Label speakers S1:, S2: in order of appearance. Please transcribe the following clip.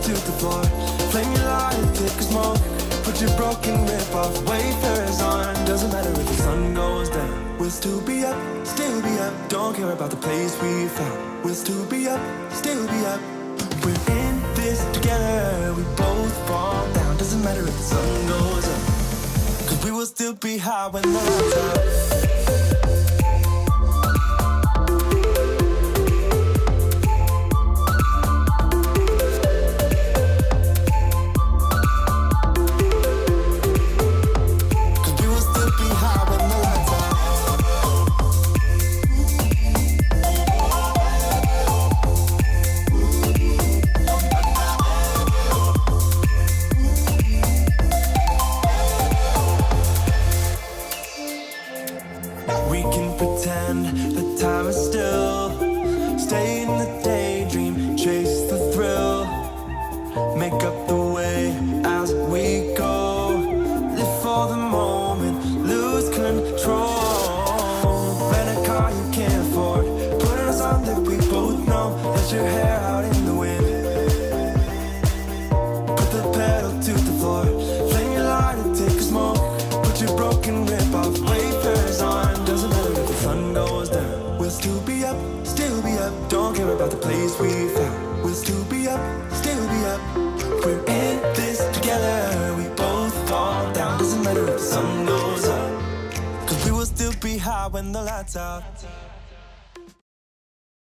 S1: to the floor. Flame your light, thick as smoke. Put your broken rip off, wafers on. Doesn't matter if the sun goes down. We'll still be up, still be up. Don't care about the place we found. We'll still be up, still be up. We're in this together, we both fall down. Doesn't matter if the sun goes up, 'cause we will still be high when the lights out. When the lights out.